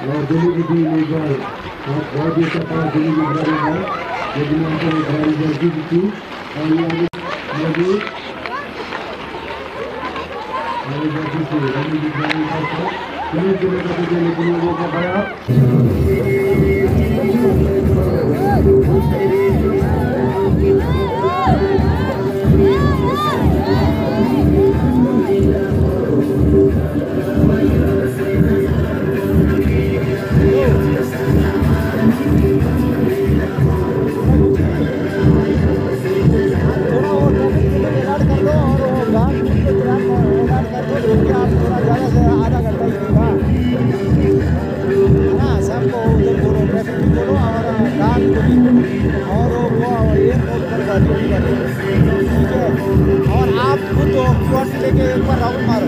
और दिल्ली की टीम एक बार बहुत ही अच्छा पास दिल्ली की खिलाड़ी है, लेकिन यहाँ पर खिलाड़ी जल्दी जीती और ये आगे मौजूद और जल्दी से दिल्ली की खिलाड़ी लेकिन वो कर पाया। और आप खुद लेके एक बार राउंड मारो,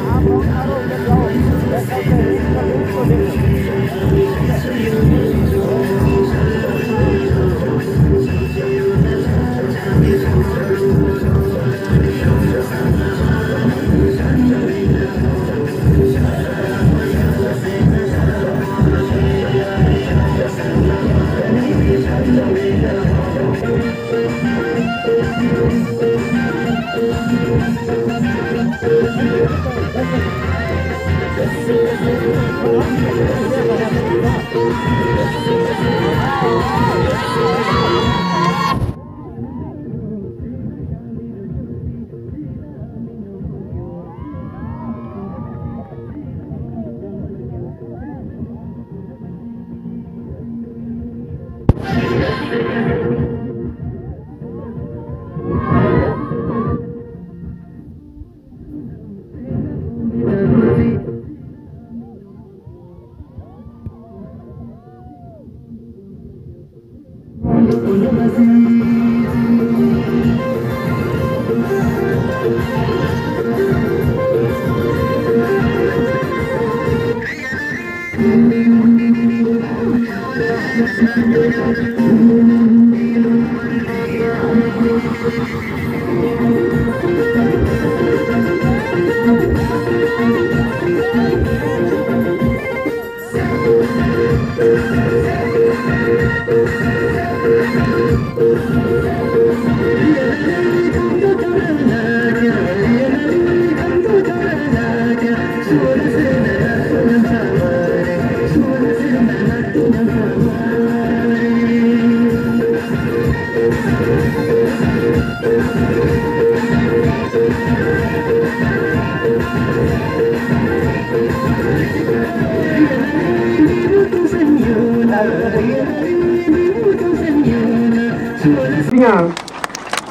आप राउंड मारो, उधर जाओ,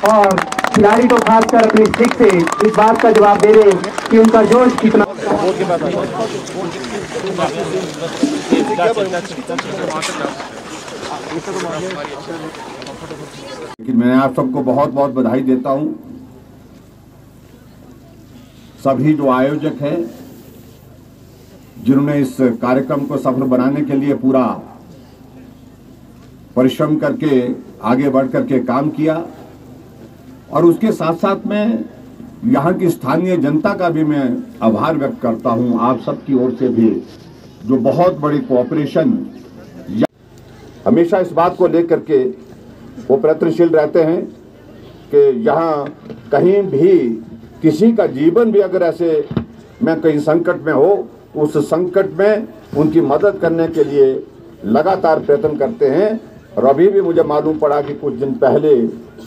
और खिलाड़ी तो खासकर अपनी स्टिक से इस बात का जवाब दे रहे कि उनका जोश कितना। लेकिन मैं आप सबको बहुत बहुत बधाई देता हूं, सभी जो आयोजक हैं जिन्होंने इस कार्यक्रम को सफल बनाने के लिए पूरा परिश्रम करके आगे बढ़ करके काम किया, और उसके साथ साथ में यहाँ की स्थानीय जनता का भी मैं आभार व्यक्त करता हूँ, आप सबकी ओर से भी जो बहुत बड़ी कोऑपरेशन, हमेशा इस बात को लेकर के वो प्रयत्नशील रहते हैं कि यहाँ कहीं भी किसी का जीवन भी अगर ऐसे में कहीं संकट में हो, उस संकट में उनकी मदद करने के लिए लगातार प्रयत्न करते हैं। और अभी भी मुझे मालूम पड़ा कि कुछ दिन पहले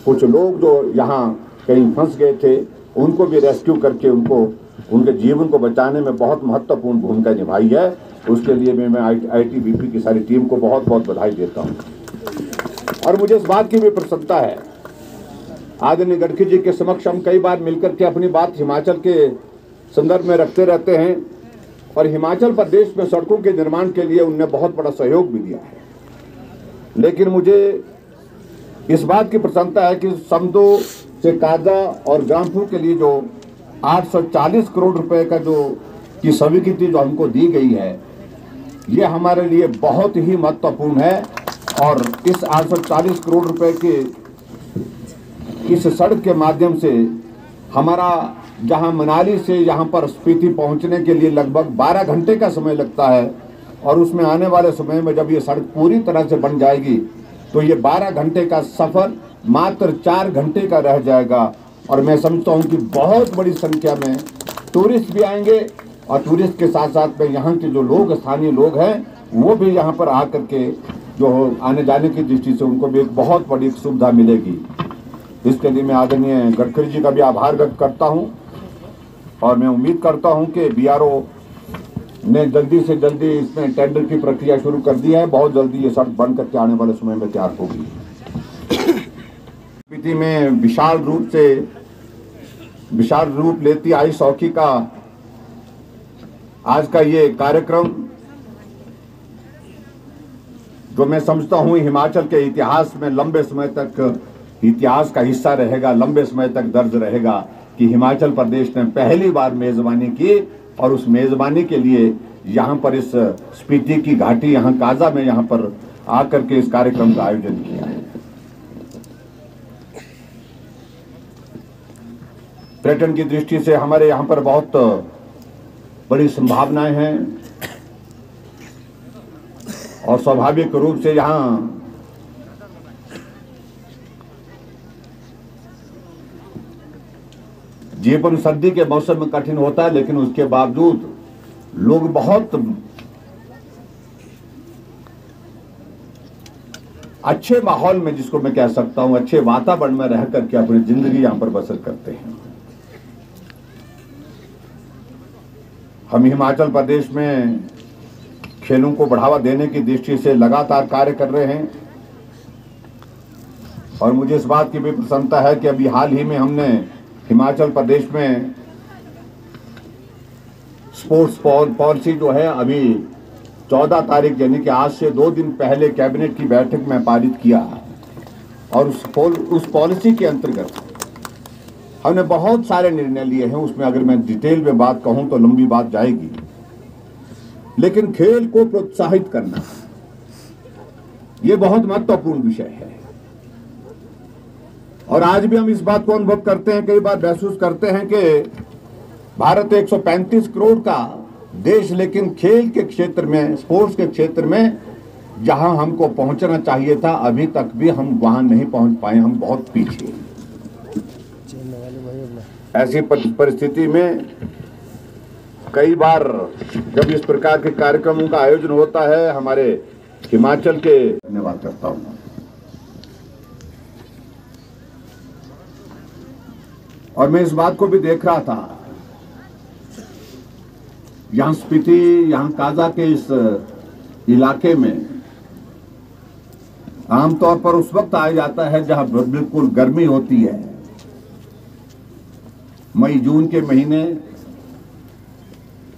कुछ लोग जो यहाँ कहीं फंस गए थे, उनको भी रेस्क्यू करके उनके जीवन को बचाने में बहुत महत्वपूर्ण भूमिका निभाई है। उसके लिए मैं आईटीबीपी की सारी टीम को बहुत बहुत बधाई देता हूँ। और मुझे इस बात की भी प्रसन्नता है, आदरणीय गडकरी जी के समक्ष हम कई बार मिलकर के अपनी बात हिमाचल के संदर्भ में रखते रहते हैं, और हिमाचल प्रदेश में सड़कों के निर्माण के लिए उनने बहुत बड़ा सहयोग भी दिया है। लेकिन मुझे इस बात की प्रसन्नता है कि समदो से काजा और ग्रामपुर के लिए जो 840 करोड़ रुपए का जो की स्वीकृति जो हमको दी गई है, ये हमारे लिए बहुत ही महत्वपूर्ण है। और इस 840 करोड़ रुपए के इस सड़क के माध्यम से हमारा जहां मनाली से यहाँ पर स्पीति पहुंचने के लिए लगभग 12 घंटे का समय लगता है, और उसमें आने वाले समय में जब ये सड़क पूरी तरह से बन जाएगी तो ये 12 घंटे का सफ़र मात्र 4 घंटे का रह जाएगा। और मैं समझता हूँ कि बहुत बड़ी संख्या में टूरिस्ट भी आएंगे, और टूरिस्ट के साथ साथ में यहाँ के जो लोग, स्थानीय लोग हैं, वो भी यहाँ पर आकर के जो आने जाने की दृष्टि से उनको भी एक बहुत बड़ी सुविधा मिलेगी। इसके लिए मैं आदरणीय गडकरी जी का भी आभार व्यक्त करता हूँ, और मैं उम्मीद करता हूँ कि BRO ने जल्दी से जल्दी इसमें टेंडर की प्रक्रिया शुरू कर दी है। बहुत जल्दी ये सड़क बन करके आने वाले समय में तैयार होगी। स्पीति में विशाल रूप लेती आइस हॉकी का आज का ये कार्यक्रम, जो मैं समझता हूँ हिमाचल के इतिहास में लंबे समय तक इतिहास का हिस्सा रहेगा, लंबे समय तक दर्ज रहेगा कि हिमाचल प्रदेश ने पहली बार मेजबानी की, और उस मेजबानी के लिए यहाँ पर इस स्पीति की घाटी, यहाँ काजा में यहाँ पर आकर के इस कार्यक्रम का आयोजन किया है। पर्यटन की दृष्टि से हमारे यहाँ पर बहुत बड़ी संभावनाएं हैं, और स्वाभाविक रूप से यहाँ जीवन सर्दी के मौसम में कठिन होता है, लेकिन उसके बावजूद लोग बहुत अच्छे माहौल में, जिसको मैं कह सकता हूं अच्छे वातावरण में रह करके अपनी जिंदगी यहां पर बसर करते हैं। हम हिमाचल प्रदेश में खेलों को बढ़ावा देने की दृष्टि से लगातार कार्य कर रहे हैं, और मुझे इस बात की भी प्रसन्नता है कि अभी हाल ही में हमने हिमाचल प्रदेश में स्पोर्ट्स पॉलिसी जो है अभी 14 तारीख यानी कि आज से 2 दिन पहले कैबिनेट की बैठक में पारित किया, और उस पॉलिसी के अंतर्गत हमने बहुत सारे निर्णय लिए हैं। उसमें अगर मैं डिटेल में बात कहूं तो लंबी बात जाएगी, लेकिन खेल को प्रोत्साहित करना ये बहुत महत्वपूर्ण विषय है। और आज भी हम इस बात को अनुभव करते हैं, कई बार महसूस करते हैं कि भारत 135 करोड़ का देश, लेकिन खेल के क्षेत्र में, स्पोर्ट्स के क्षेत्र में जहां हमको पहुंचना चाहिए था, अभी तक भी हम वहां नहीं पहुंच पाए, हम बहुत पीछे। ऐसी परिस्थिति में कई बार जब इस प्रकार के कार्यक्रमों का आयोजन होता है, हमारे हिमाचल के, धन्यवाद करता हूं। और मैं इस बात को भी देख रहा था, यहाँ स्पीति, यहाँ काजा के इस इलाके में आमतौर पर उस वक्त आया जाता है जहां बिल्कुल गर्मी होती है। मई जून के महीने,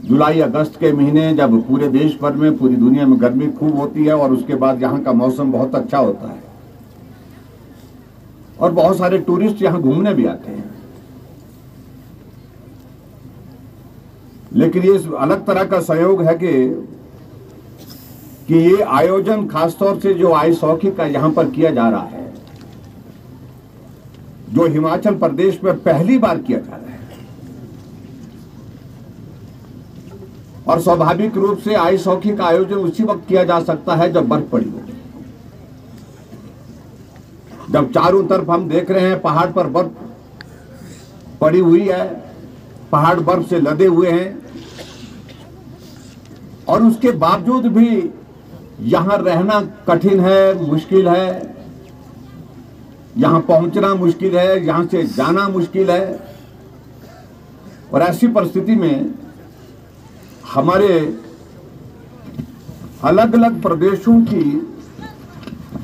जुलाई अगस्त के महीने, जब पूरे देश भर में, पूरी दुनिया में गर्मी खूब होती है, और उसके बाद यहाँ का मौसम बहुत अच्छा होता है, और बहुत सारे टूरिस्ट यहाँ घूमने भी आते हैं। लेकिन ये अलग तरह का सहयोग है कि ये आयोजन खासतौर से जो आइस हॉकी का यहां पर किया जा रहा है, जो हिमाचल प्रदेश में पहली बार किया जा रहा है, और स्वाभाविक रूप से आइस हॉकी का आयोजन उसी वक्त किया जा सकता है जब बर्फ पड़ी हो, जब चारों तरफ हम देख रहे हैं पहाड़ पर बर्फ पड़ी हुई है, पहाड़ बर्फ से लदे हुए हैं, और उसके बावजूद भी यहां रहना कठिन है, मुश्किल है, यहां पहुंचना मुश्किल है, यहां से जाना मुश्किल है। और ऐसी परिस्थिति में हमारे अलग अलग प्रदेशों की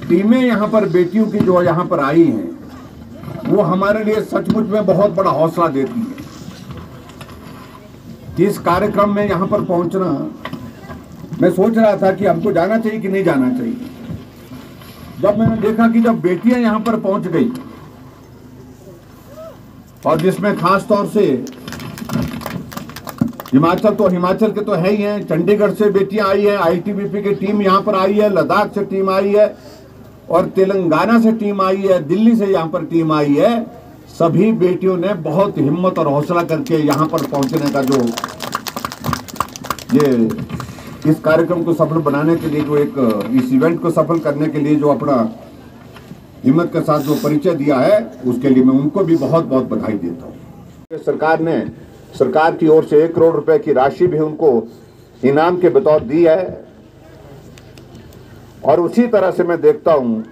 टीमें यहां पर, बेटियों की जो यहां पर आई हैं, वो हमारे लिए सचमुच में बहुत बड़ा हौसला देती है कि इस कार्यक्रम में यहां पर पहुंचना। मैं सोच रहा था कि हमको जाना चाहिए कि नहीं जाना चाहिए। जब मैंने देखा कि जब बेटियां यहां पर पहुंच गई, और जिसमें खास तौर से हिमाचल के तो है ही हैं, चंडीगढ़ से बेटियां आई है, ITBP की टीम यहां पर आई है, लद्दाख से टीम आई है, और तेलंगाना से टीम आई है, दिल्ली से यहां पर टीम आई है, सभी बेटियों ने बहुत हिम्मत और हौसला करके यहाँ पर पहुँचने का जो ये इस कार्यक्रम को सफल बनाने के लिए जो एक इस इवेंट को सफल करने के लिए जो अपना हिम्मत के साथ जो परिचय दिया है, उसके लिए मैं उनको भी बहुत बहुत बधाई देता हूँ। सरकार की ओर से 1 करोड़ रुपए की राशि भी उनको इनाम के बतौर दी है। और उसी तरह से मैं देखता हूँ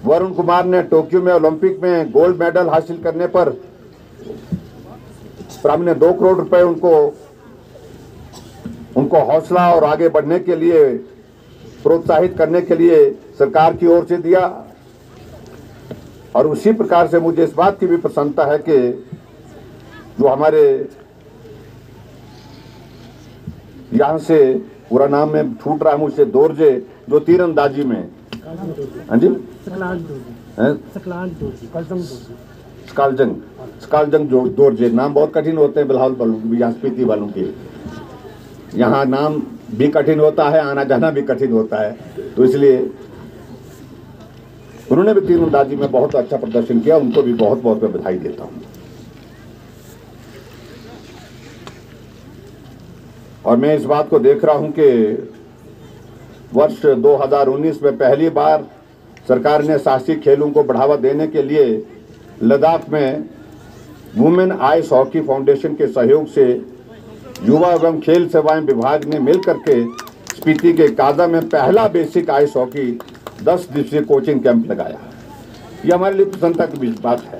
वरुण कुमार ने टोक्यो में ओलंपिक में गोल्ड मेडल हासिल करने पर हमने 2 करोड़ रुपए उनको हौसला और आगे बढ़ने के लिए प्रोत्साहित करने के लिए सरकार की ओर से दिया। और उसी प्रकार से मुझे इस बात की भी प्रसन्नता है कि जो हमारे यहाँ से पूरा नाम में छूट रहा है मुझसे, दोरजे, जो तीरंदाजी में, हाँ जी, स्कालजंग दोरजे, नाम बहुत कठिन होते हैं बिलावल वालों स्पीति वालों के। यहाँ नाम भी कठिन होता है, आना जाना भी कठिन होता है, तो इसलिए उन्होंने भी तीरंदाजी में बहुत अच्छा प्रदर्शन किया। उनको भी बहुत बहुत मैं बधाई देता हूँ। और मैं इस बात को देख रहा हूँ कि वर्ष 2019 में पहली बार सरकार ने साहसिक खेलों को बढ़ावा देने के लिए लद्दाख में वुमेन आइस हॉकी फाउंडेशन के सहयोग से युवा एवं खेल सेवाएं विभाग ने मिलकर के स्पीति के काजा में पहला बेसिक आइस हॉकी 10 दिवसीय कोचिंग कैंप लगाया। ये हमारे लिए प्रसन्नता की बात है।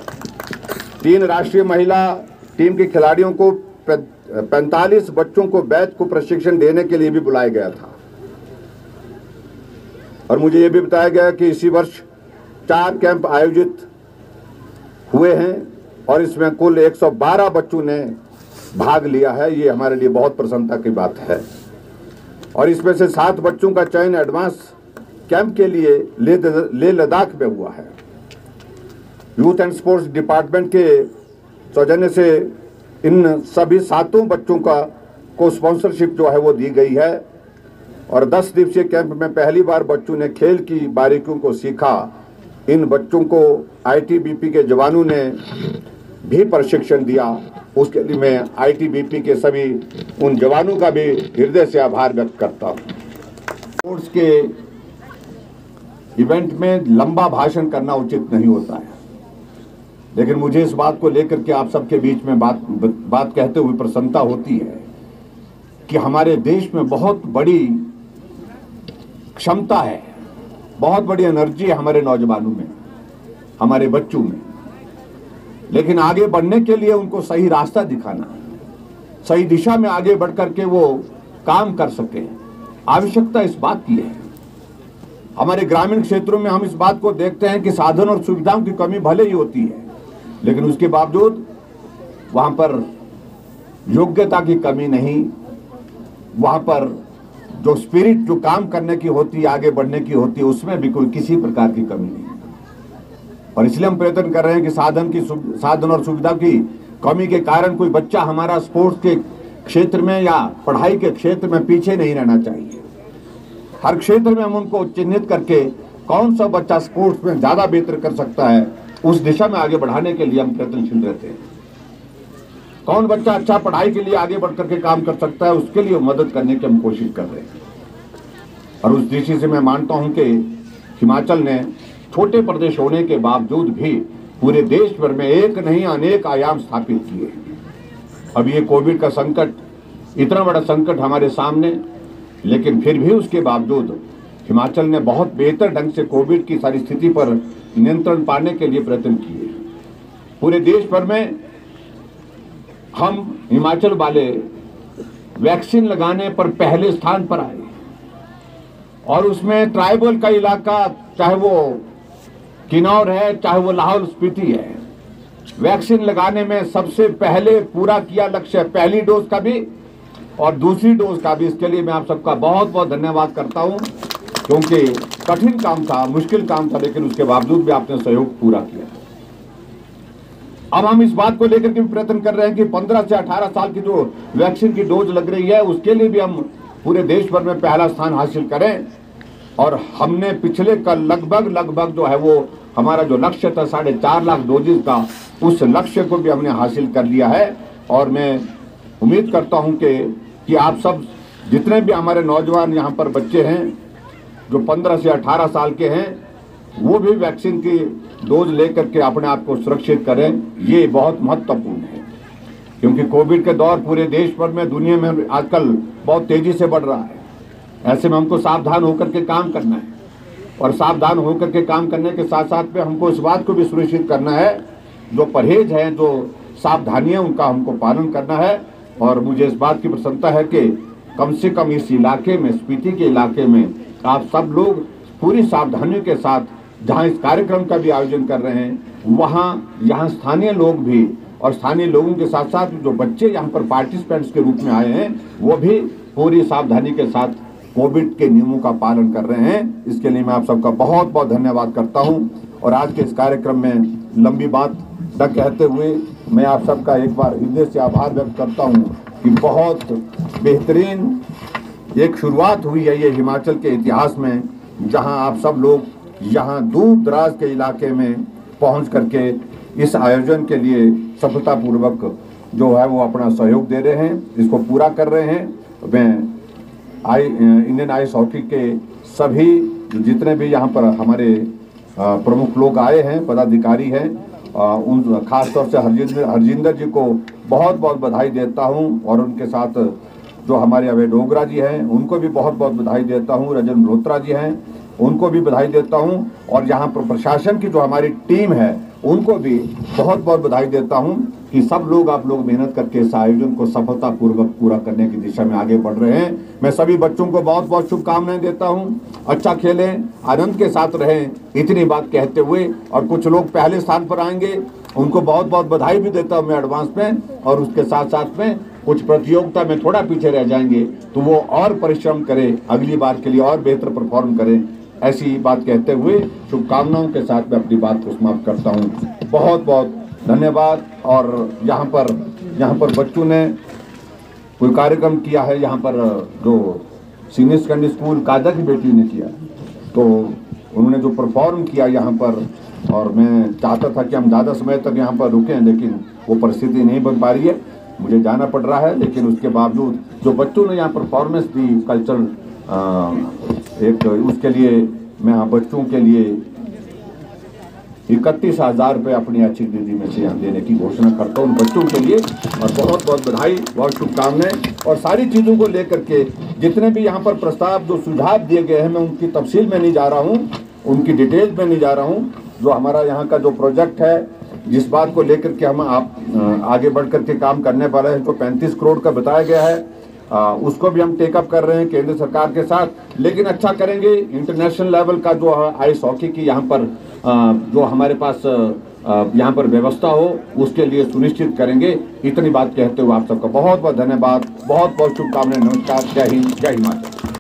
3 राष्ट्रीय महिला टीम के खिलाड़ियों को 45 बच्चों को बैच को प्रशिक्षण देने के लिए भी बुलाया गया था। और मुझे ये भी बताया गया कि इसी वर्ष 4 कैंप आयोजित हुए हैं और इसमें कुल 112 बच्चों ने भाग लिया है। ये हमारे लिए बहुत प्रसन्नता की बात है। और इसमें से 7 बच्चों का चयन एडवांस कैंप के लिए लेह लद्दाख में हुआ है। यूथ एंड स्पोर्ट्स डिपार्टमेंट के सौजन्य से इन सभी 7 बच्चों को स्पॉन्सरशिप जो है वो दी गई है। और 10 दिवसीय कैंप में पहली बार बच्चों ने खेल की बारीकियों को सीखा। इन बच्चों को आईटीबीपी के जवानों ने भी प्रशिक्षण दिया। उसके लिए मैं आईटीबीपी के सभी उन जवानों का भी हृदय से आभार व्यक्त करता हूँ। स्पोर्ट्स के इवेंट में लंबा भाषण करना उचित नहीं होता है, लेकिन मुझे इस बात को लेकर के आप सबके बीच में बात कहते हुए प्रसन्नता होती है कि हमारे देश में बहुत बड़ी क्षमता है, बहुत बड़ी एनर्जी है हमारे नौजवानों में, हमारे बच्चों में। लेकिन आगे बढ़ने के लिए उनको सही रास्ता दिखाना, सही दिशा में आगे बढ़ करके वो काम कर सके, आवश्यकता इस बात की है। हमारे ग्रामीण क्षेत्रों में हम इस बात को देखते हैं कि साधन और सुविधाओं की कमी भले ही होती है, लेकिन उसके बावजूद वहां पर योग्यता की कमी नहीं, वहां पर जो स्पिरिट जो काम करने की होती है, आगे बढ़ने की होती है, उसमें भी कोई किसी प्रकार की कमी नहीं। और इसलिए हम प्रयत्न कर रहे हैं कि साधन और सुविधा की कमी के कारण कोई बच्चा हमारा स्पोर्ट्स के क्षेत्र में या पढ़ाई के क्षेत्र में पीछे नहीं रहना चाहिए। हर क्षेत्र में हम उनको चिन्हित करके कौन सा बच्चा स्पोर्ट्स में ज्यादा बेहतर कर सकता है, उस दिशा में आगे बढ़ाने के लिए हम प्रयत्नशील रहते हैं। कौन बच्चा अच्छा पढ़ाई के लिए आगे बढ़ करके काम कर सकता है, उसके लिए मदद करने की हम कोशिश कर रहे हैं। और उस दृष्टि से मैं मानता हूं कि हिमाचल ने छोटे प्रदेश होने के बावजूद भी पूरे देश भर में एक नहीं अनेक आयाम स्थापित किए। अब ये कोविड का संकट, इतना बड़ा संकट हमारे सामने, लेकिन फिर भी उसके बावजूद हिमाचल ने बहुत बेहतर ढंग से कोविड की सारी स्थिति पर नियंत्रण पाने के लिए प्रयत्न किए। पूरे देश भर में हम हिमाचल वाले वैक्सीन लगाने पर पहले स्थान पर आए, और उसमें ट्राइबल का इलाका, चाहे वो किन्नौर है चाहे वो लाहौल स्पीति है, वैक्सीन लगाने में सबसे पहले पूरा किया लक्ष्य, पहली डोज का भी और दूसरी डोज का भी। इसके लिए मैं आप सबका बहुत बहुत धन्यवाद करता हूं, क्योंकि कठिन काम था, मुश्किल काम था, लेकिन उसके बावजूद भी आपने सहयोग पूरा किया। अब हम इस बात को लेकर के भी प्रयत्न कर रहे हैं कि 15 से 18 साल की जो वैक्सीन की डोज लग रही है, उसके लिए भी हम पूरे देश भर में पहला स्थान हासिल करें। और हमने पिछले कल लगभग जो है वो हमारा जो लक्ष्य था 4.5 लाख डोजेज का, उस लक्ष्य को भी हमने हासिल कर लिया है। और मैं उम्मीद करता हूं कि आप सब जितने भी हमारे नौजवान यहाँ पर बच्चे हैं जो 15 से 18 साल के हैं, वो भी वैक्सीन की डोज लेकर के अपने आप को सुरक्षित करें। ये बहुत महत्वपूर्ण है, क्योंकि कोविड के दौर पूरे देश भर में, दुनिया में आजकल बहुत तेजी से बढ़ रहा है। ऐसे में हमको सावधान होकर के काम करना है, और सावधान होकर के काम करने के साथ साथ में हमको इस बात को भी सुनिश्चित करना है, जो परहेज है, जो सावधानियां, उनका हमको पालन करना है। और मुझे इस बात की प्रसन्नता है कि कम से कम इस इलाके में, स्पीति के इलाके में, आप सब लोग पूरी सावधानियों के साथ जहां इस कार्यक्रम का भी आयोजन कर रहे हैं, यहाँ स्थानीय लोग भी, और स्थानीय लोगों के साथ साथ जो बच्चे यहाँ पर पार्टिसिपेंट्स के रूप में आए हैं, वो भी पूरी सावधानी के साथ कोविड के नियमों का पालन कर रहे हैं। इसके लिए मैं आप सबका बहुत बहुत धन्यवाद करता हूं। और आज के इस कार्यक्रम में लंबी बात न कहते हुए मैं आप सबका एक बार हृदय से आभार व्यक्त करता हूं कि बहुत बेहतरीन एक शुरुआत हुई है ये हिमाचल के इतिहास में, जहां आप सब लोग यहाँ दूर दराज के इलाके में पहुँच करके इस आयोजन के लिए सफलतापूर्वक जो है वो अपना सहयोग दे रहे हैं, इसको पूरा कर रहे हैं। मैं इंडियन आइस हॉकी के सभी जितने भी यहाँ पर हमारे प्रमुख लोग आए हैं, पदाधिकारी हैं, उन खास तौर से हरजिंदर जी को बहुत बहुत बधाई देता हूँ। और उनके साथ जो हमारे अभय डोगरा जी हैं, उनको भी बहुत बहुत बधाई देता हूँ। रजन मल्होत्रा जी हैं, उनको भी बधाई देता हूँ। और यहाँ पर प्रशासन की जो हमारी टीम है, उनको भी बहुत बहुत बधाई देता हूँ कि सब लोग, आप लोग मेहनत करके इस आयोजन को सफलतापूर्वक पूरा करने की दिशा में आगे बढ़ रहे हैं। मैं सभी बच्चों को बहुत बहुत शुभकामनाएं देता हूँ। अच्छा खेलें, आनंद के साथ रहें, इतनी बात कहते हुए, और कुछ लोग पहले स्थान पर आएंगे, उनको बहुत बहुत बधाई भी देता हूँ मैं एडवांस में। और उसके साथ साथ में कुछ प्रतियोगिता में थोड़ा पीछे रह जाएंगे तो वो और परिश्रम करें, अगली बार के लिए और बेहतर परफॉर्म करें। ऐसी बात कहते हुए शुभकामनाओं के साथ मैं अपनी बात को समाप्त करता हूँ। बहुत बहुत धन्यवाद। और यहाँ पर बच्चों ने कोई कार्यक्रम किया है, यहाँ पर जो सीनियर सेकेंडरी स्कूल कादा की बेटी ने किया, तो उन्होंने जो परफॉर्म किया यहाँ पर, और मैं चाहता था कि हम ज़्यादा समय तक यहाँ पर रुकें, लेकिन वो परिस्थिति नहीं बन पा रही है, मुझे जाना पड़ रहा है। लेकिन उसके बावजूद जो बच्चों ने यहाँ परफॉर्मेंस दी कल्चरल, एक उसके लिए मैं यहाँ बच्चों के लिए 31,000 रुपये अपनी अच्छी दीदी में से यहाँ देने की घोषणा करता हूँ बच्चों के लिए। और बहुत बहुत बधाई, बहुत शुभकामनाएं। और सारी चीज़ों को लेकर के जितने भी यहाँ पर प्रस्ताव, जो सुझाव दिए गए हैं, मैं उनकी तफसील में नहीं जा रहा हूँ, उनकी डिटेल्स में नहीं जा रहा हूँ। जो हमारा यहाँ का जो प्रोजेक्ट है, जिस बात को लेकर के हम आप आगे बढ़ कर के काम करने वाले हैं, तो 35 करोड़ का बताया गया है, उसको भी हम टेकअप कर रहे हैं केंद्र सरकार के साथ। लेकिन अच्छा करेंगे, इंटरनेशनल लेवल का जो आइस हॉकी की यहाँ पर जो हमारे पास यहाँ पर व्यवस्था हो, उसके लिए सुनिश्चित करेंगे। इतनी बात कहते हुए आप सबका बहुत बहुत धन्यवाद, बहुत बहुत शुभकामनाएं। नमस्कार, जय हिंद, जय हिमाचल।